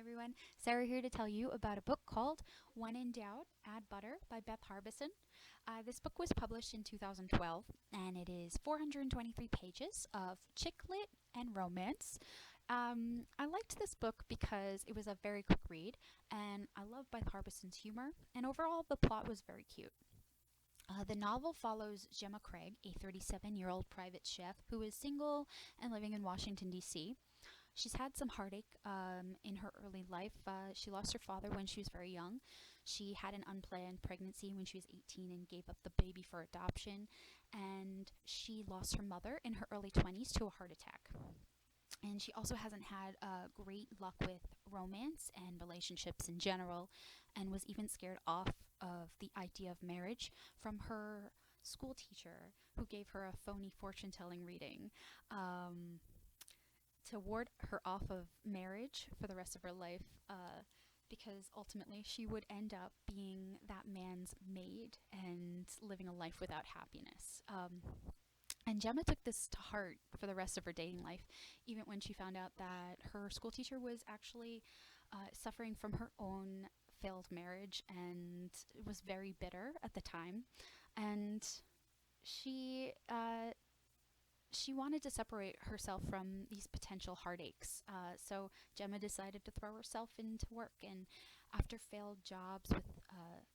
everyone, Sara here to tell you about a book called When in Doubt, Add Butter by Beth Harbison. This book was published in 2012 and it is 423 pages of chick lit and romance. I liked this book because it was a very quick read and I love Beth Harbison's humor, and overall the plot was very cute. The novel follows Gemma Craig, a 37-year-old private chef who is single and living in Washington, D.C. She's had some heartache in her early life. She lost her father when she was very young. She had an unplanned pregnancy when she was 18 and gave up the baby for adoption. And she lost her mother in her early 20s to a heart attack. And she also hasn't had great luck with romance and relationships in general, and was even scared off of the idea of marriage from her school teacher, who gave her a phony fortune-telling reading to ward her off of marriage for the rest of her life, because ultimately she would end up being that man's maid and living a life without happiness. And Gemma took this to heart for the rest of her dating life, even when she found out that her school teacher was actually suffering from her own failed marriage and was very bitter at the time. And she wanted to separate herself from these potential heartaches. So Gemma decided to throw herself into work, and after failed jobs with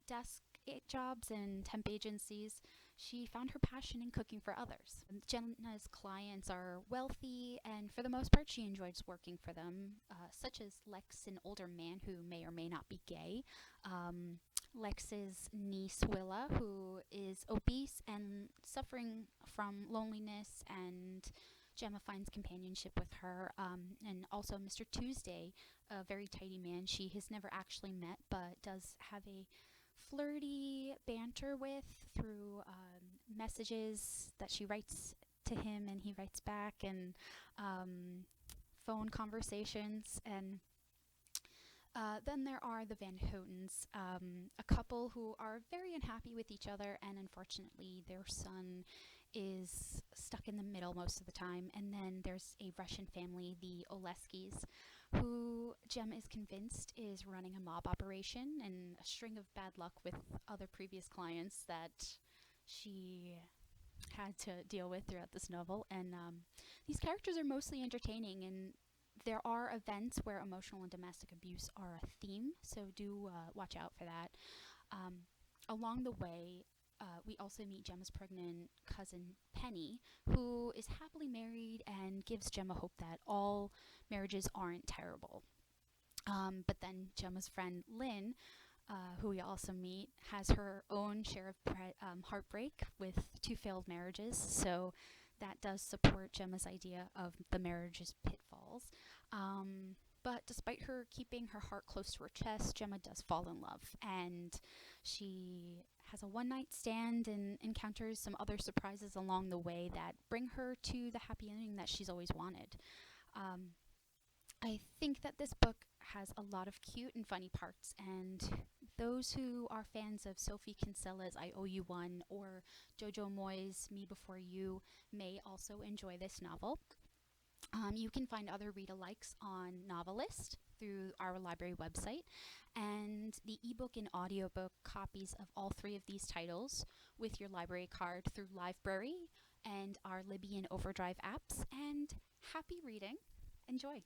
desk jobs and temp agencies, she found her passion in cooking for others. Gemma's clients are wealthy, and for the most part she enjoys working for them, such as Lex, an older man who may or may not be gay, Lex's niece Willa, who is obese and suffering from loneliness, and Gemma finds companionship with her, and also Mr. Tuesday, a very tidy man she has never actually met but does have a flirty banter with through messages that she writes to him and he writes back, and phone conversations. And then there are the Van Hotens, a couple who are very unhappy with each other, and unfortunately their son is stuck in the middle most of the time. And then there's a Russian family, the Oleskis, who Jem is convinced is running a mob operation, and a string of bad luck with other previous clients that she had to deal with throughout this novel. And these characters are mostly entertaining, and there are events where emotional and domestic abuse are a theme, so do watch out for that. Along the way, we also meet Gemma's pregnant cousin Penny, who is happily married and gives Gemma hope that all marriages aren't terrible. But then Gemma's friend Lynn, who we also meet, has her own share of heartbreak with 2 failed marriages, so that does support Gemma's idea of the marriage's pitfalls. But despite her keeping her heart close to her chest, Gemma does fall in love, and she has a one-night stand and encounters some other surprises along the way that bring her to the happy ending that she's always wanted. I think that this book has a lot of cute and funny parts, and those who are fans of Sophie Kinsella's I Owe You One or Jojo Moyes' Me Before You may also enjoy this novel. You can find other read-alikes on Novelist through our library website, and the ebook and audiobook copies of all 3 of these titles with your library card through Live-Brary and our Libby and Overdrive apps. And happy reading. Enjoy.